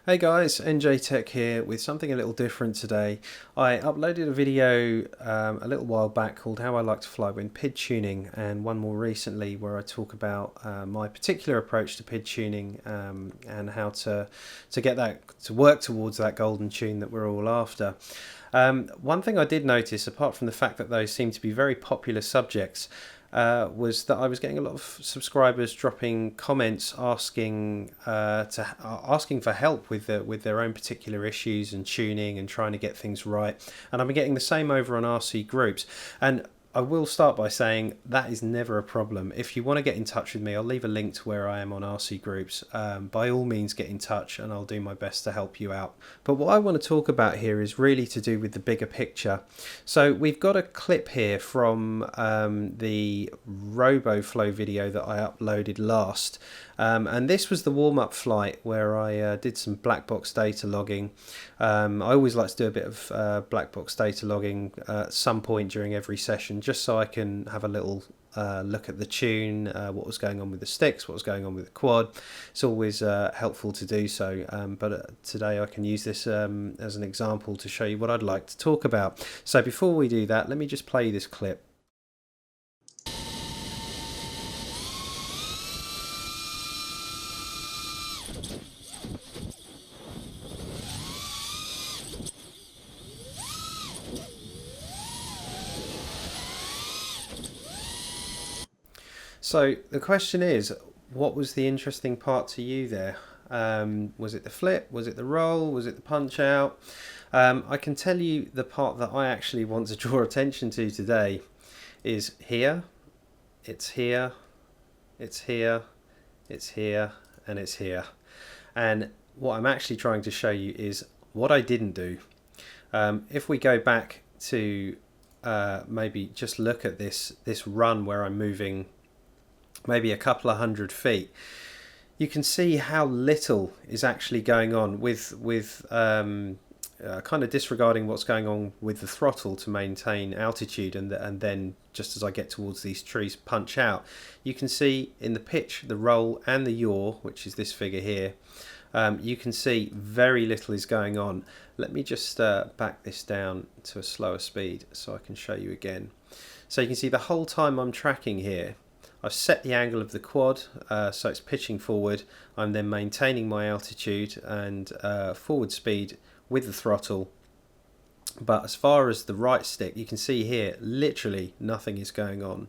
Hey guys, NJ Tech here with something a little different today. I uploaded a video a little while back called How I Like to Fly When PID Tuning, and one more recently where I talk about my particular approach to PID tuning and how to get that to work towards that golden tune that we're all after. One thing I did notice, apart from the fact that those seem to be very popular subjects, was that I was getting a lot of subscribers dropping comments asking for help with their own particular issues and tuning and trying to get things right. And I've been getting the same over on RCGroups. And I will start by saying that is never a problem. If you want to get in touch with me, I'll leave a link to where I am on RCGroups. By all means, get in touch and I'll do my best to help you out. But what I want to talk about here is really to do with the bigger picture. So we've got a clip here from the RoboFlow video that I uploaded last. And this was the warm-up flight where I did some black box data logging. I always like to do a bit of black box data logging at some point during every session, just so I can have a little look at the tune, what was going on with the sticks, what was going on with the quad. It's always helpful to do so, but today I can use this as an example to show you what I'd like to talk about. So before we do that, let me just play this clip. So the question is, what was the interesting part to you there? Was it the flip? Was it the roll? Was it the punch out? I can tell you the part that I actually want to draw attention to today is here, it's here, it's here, it's here, and it's here. And what I'm actually trying to show you is what I didn't do. If we go back to maybe just look at this run where I'm moving maybe a couple of 100 feet, you can see how little is actually going on with kind of disregarding what's going on with the throttle to maintain altitude, and then just as I get towards these trees, punch out. You can see in the pitch, the roll and the yaw, which is this figure here, you can see very little is going on. Let me just back this down to a slower speed so I can show you again. So you can see the whole time I'm tracking here, I've set the angle of the quad so it's pitching forward. I'm then maintaining my altitude and forward speed with the throttle. But as far as the right stick, you can see here literally nothing is going on.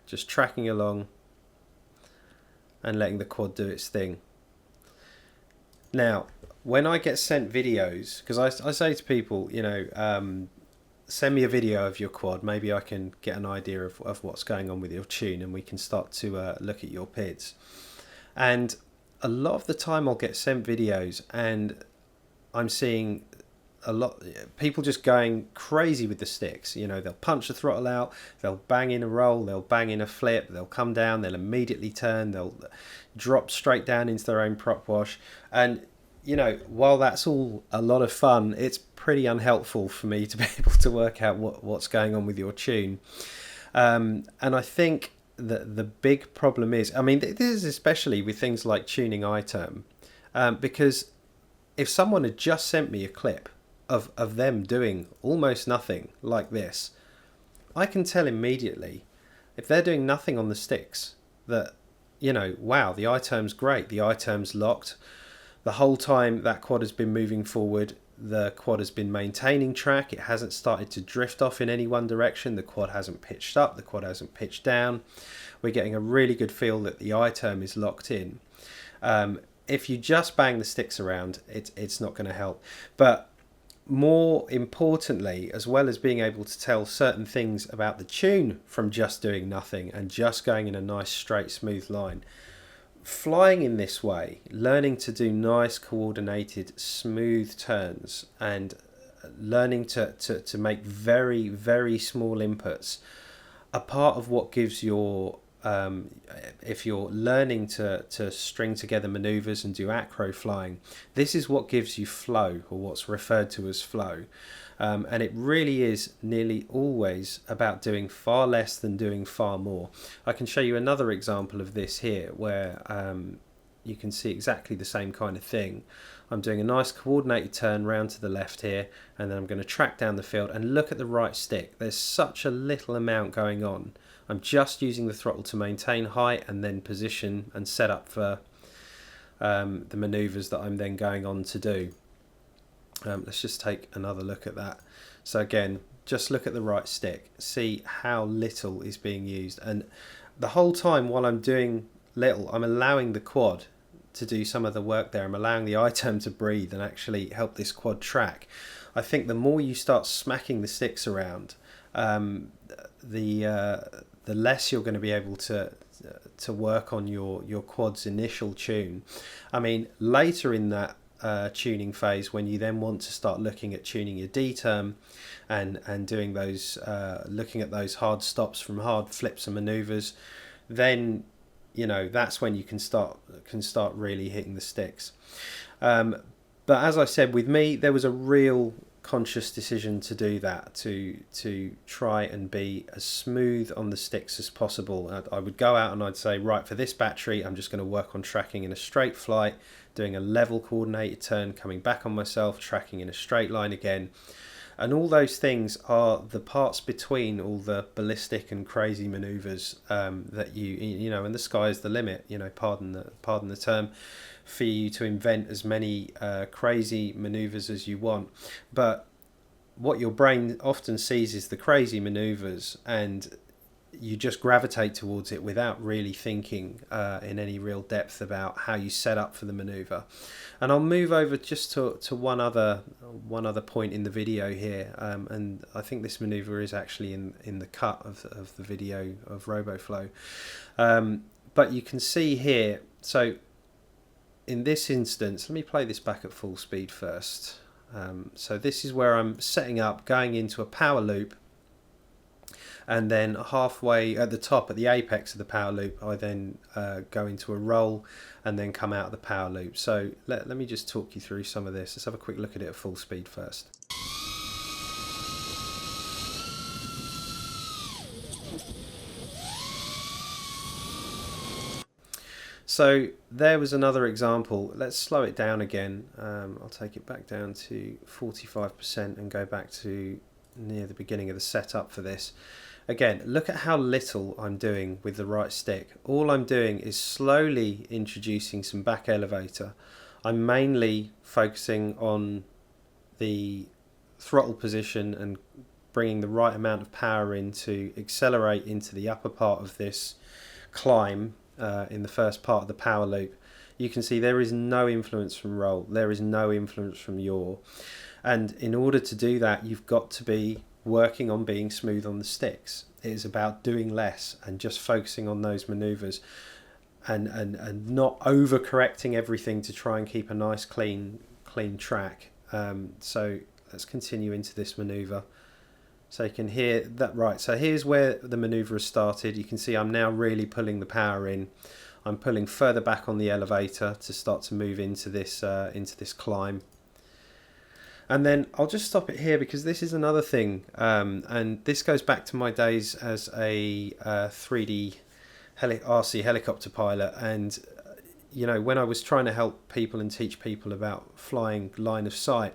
Just tracking along and letting the quad do its thing. Now, when I get sent videos, because I say to people, you know, send me a video of your quad, maybe I can get an idea of what's going on with your tune and we can start to look at your PIDs. And a lot of the time I'll get sent videos and I'm seeing a lot people just going crazy with the sticks. You know, they'll punch the throttle out, they'll bang in a roll, they'll bang in a flip, they'll come down, they'll immediately turn, they'll drop straight down into their own prop wash. And you know, while that's all a lot of fun, it's pretty unhelpful for me to be able to work out what's going on with your tune. And I think that the big problem is, I mean, this is especially with things like tuning iTerm, because if someone had just sent me a clip of them doing almost nothing like this, I can tell immediately if they're doing nothing on the sticks that, you know, wow, the iTerm's great, the iTerm's locked. The whole time that quad has been moving forward, the quad has been maintaining track. It hasn't started to drift off in any one direction. The quad hasn't pitched up. The quad hasn't pitched down. We're getting a really good feel that the iTerm is locked in. If you just bang the sticks around, it's not going to help. But more importantly, as well as being able to tell certain things about the tune from just doing nothing and just going in a nice straight smooth line, flying in this way, learning to do nice coordinated smooth turns and learning to make very, very small inputs, a part of what gives your if you're learning to string together maneuvers and do acro flying, this is what gives you flow, or what's referred to as flow. And it really is nearly always about doing far less than doing far more. I can show you another example of this here where you can see exactly the same kind of thing. I'm doing a nice coordinated turn round to the left here, and then I'm going to track down the field and look at the right stick. There's such a little amount going on. I'm just using the throttle to maintain height and then position and set up for the maneuvers that I'm then going on to do. Let's just take another look at that. So again, just look at the right stick, see how little is being used, and the whole time while I'm doing little, I'm allowing the quad to do some of the work there. I'm allowing the iTerm to breathe and actually help this quad track. I think the more you start smacking the sticks around, the less you're going to be able to work on your quad's initial tune. I mean, later in that tuning phase, when you then want to start looking at tuning your D term and doing those looking at those hard stops from hard flips and maneuvers, then that's when you can start really hitting the sticks. But as I said, with me, there was a real conscious decision to do that, to try and be as smooth on the sticks as possible. I would go out and I'd say, right, for this battery, I'm just going to work on tracking in a straight flight, doing a level coordinated turn, coming back on myself, tracking in a straight line again. And all those things are the parts between all the ballistic and crazy maneuvers that and the sky's the limit, pardon the term, for you to invent as many crazy maneuvers as you want. But what your brain often sees is the crazy maneuvers, and you just gravitate towards it without really thinking in any real depth about how you set up for the maneuver. And I'll move over just to one other point in the video here, and I think this maneuver is actually in the cut of the video of RoboFlow. But you can see here, so in this instance, let me play this back at full speed first. So this is where I'm setting up, going into a power loop, and then halfway at the top, at the apex of the power loop, I then go into a roll and then come out of the power loop. So let me just talk you through some of this. Let's have a quick look at it at full speed first. So there was another example. Let's slow it down again. I'll take it back down to 45% and go back to near the beginning of the setup for this. Again, look at how little I'm doing with the right stick. All I'm doing is slowly introducing some back elevator. I'm mainly focusing on the throttle position and bringing the right amount of power in to accelerate into the upper part of this climb in the first part of the power loop. You can see there is no influence from roll. There is no influence from yaw. And in order to do that, you've got to be working on being smooth on the sticks. It is about doing less and just focusing on those maneuvers and not overcorrecting everything to try and keep a nice clean track. So let's continue into this maneuver. So you can hear that, right, so here's where the maneuver has started. You can see I'm now really pulling the power in. I'm pulling further back on the elevator to start to move into this climb. And then I'll just stop it here because this is another thing, and this goes back to my days as a 3D RC helicopter pilot. And when I was trying to help people and teach people about flying line of sight,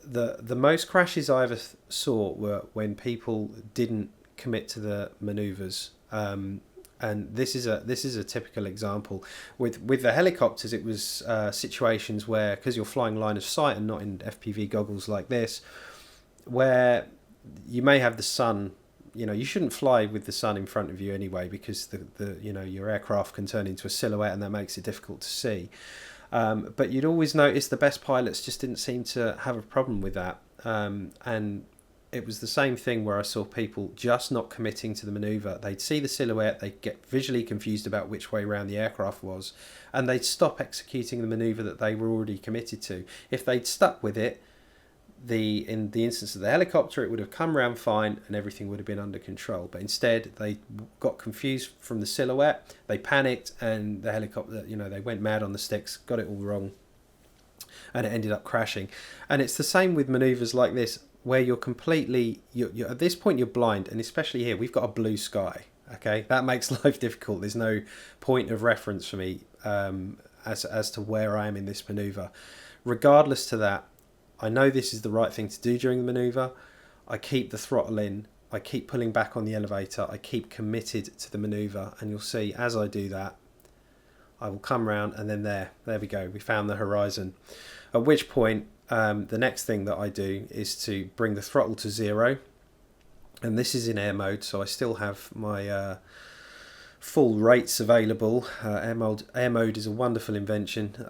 the most crashes I ever saw were when people didn't commit to the maneuvers. And this is a typical example. With the helicopters, it was situations where, because you're flying line of sight and not in FPV goggles like this, where you may have the sun. You shouldn't fly with the sun in front of you anyway, because your aircraft can turn into a silhouette and that makes it difficult to see. But you'd always notice the best pilots just didn't seem to have a problem with that. And it was the same thing where I saw people just not committing to the maneuver. They'd see the silhouette, they'd get visually confused about which way around the aircraft was, and they'd stop executing the maneuver that they were already committed to. If they'd stuck with it, in the instance of the helicopter, it would have come around fine and everything would have been under control. But instead, they got confused from the silhouette, they panicked, and the helicopter, they went mad on the sticks, got it all wrong, and it ended up crashing. And it's the same with maneuvers like this, where you're at this point you're blind, and especially here we've got a blue sky. Okay, that makes life difficult. There's no point of reference for me as to where I am in this manoeuvre. Regardless to that, I know this is the right thing to do during the manoeuvre. I keep the throttle in, I keep pulling back on the elevator, I keep committed to the manoeuvre, and you'll see as I do that, I will come round, and then there we go, we found the horizon. At which point, the next thing that I do is to bring the throttle to 0, and this is in air mode, so I still have my full rates available. Air mode is a wonderful invention,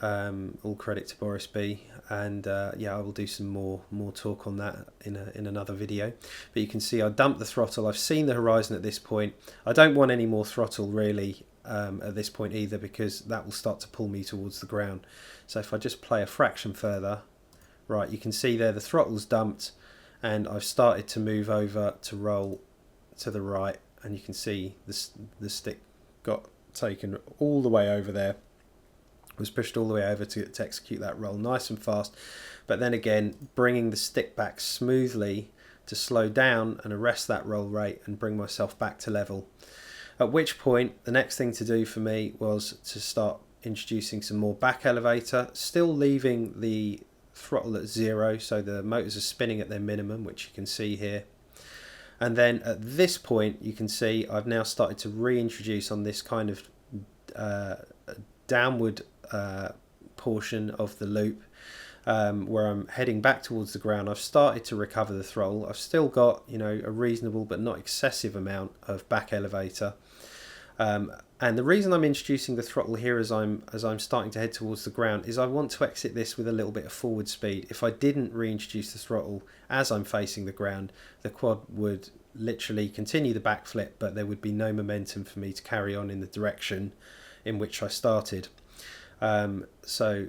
all credit to Boris B, and yeah, I will do some more talk on that in another video. But you can see I dumped the throttle, I've seen the horizon at this point. I don't want any more throttle really at this point either, because that will start to pull me towards the ground. So if I just play a fraction further, right, you can see there the throttle's dumped, and I've started to move over to roll to the right, and you can see the stick got taken all the way over there, was pushed all the way over to execute that roll nice and fast. But then again, bringing the stick back smoothly to slow down and arrest that roll rate and bring myself back to level. At which point, the next thing to do for me was to start introducing some more back elevator, still leaving the throttle at 0, so the motors are spinning at their minimum, which you can see here. And then at this point, you can see I've now started to reintroduce on this kind of downward portion of the loop, where I'm heading back towards the ground. I've started to recover the throttle. I've still got, you know, a reasonable but not excessive amount of back elevator. And the reason I'm introducing the throttle here as I'm starting to head towards the ground is I want to exit this with a little bit of forward speed. If I didn't reintroduce the throttle as I'm facing the ground, the quad would literally continue the backflip, but there would be no momentum for me to carry on in the direction in which I started. So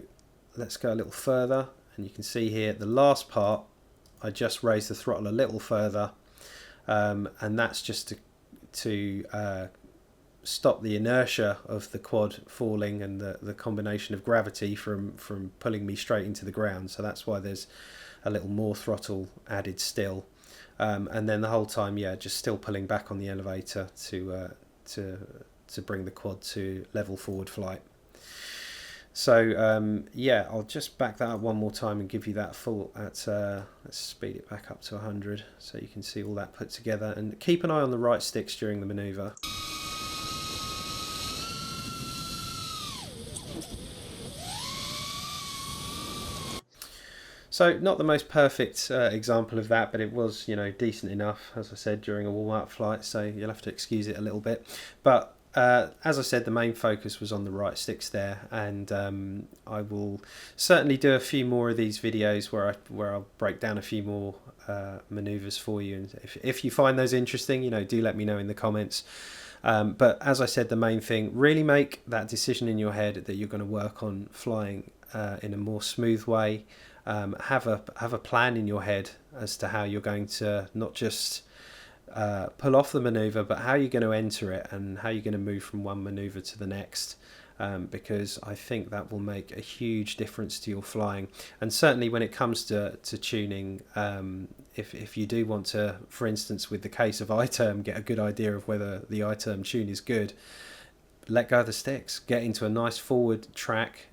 let's go a little further, and you can see here the last part I just raised the throttle a little further, and that's just to stop the inertia of the quad falling and the combination of gravity from pulling me straight into the ground. So that's why there's a little more throttle added still, and then the whole time, yeah, just still pulling back on the elevator to bring the quad to level forward flight. So yeah, I'll just back that up one more time and give you that full at let's speed it back up to 100 so you can see all that put together, and keep an eye on the right sticks during the maneuver. So not the most perfect example of that, but it was, you know, decent enough, as I said, during a warm-up flight, so you'll have to excuse it a little bit. But as I said, the main focus was on the right sticks there, and I will certainly do a few more of these videos where I'll break down a few more manoeuvres for you, and if you find those interesting, you know, do let me know in the comments. But as I said, the main thing, really make that decision in your head that you're going to work on flying in a more smooth way. Have a plan in your head as to how you're going to not just pull off the maneuver, but how you're going to enter it and how you're going to move from one maneuver to the next, because I think that will make a huge difference to your flying. And certainly when it comes to tuning, if you do want to, for instance with the case of I-term, get a good idea of whether the I-term tune is good, let go of the sticks, get into a nice forward track,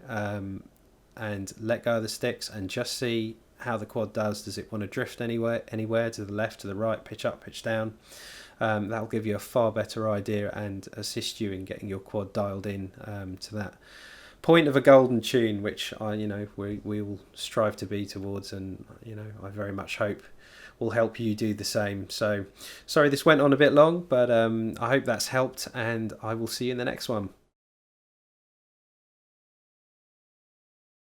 and let go of the sticks and just see how the quad does. Does it want to drift anywhere to the left, to the right, pitch up, pitch down? That'll give you a far better idea and assist you in getting your quad dialed in to that point of a golden tune, which we will strive to be towards, and I very much hope will help you do the same. So sorry this went on a bit long, but I hope that's helped, and I will see you in the next one.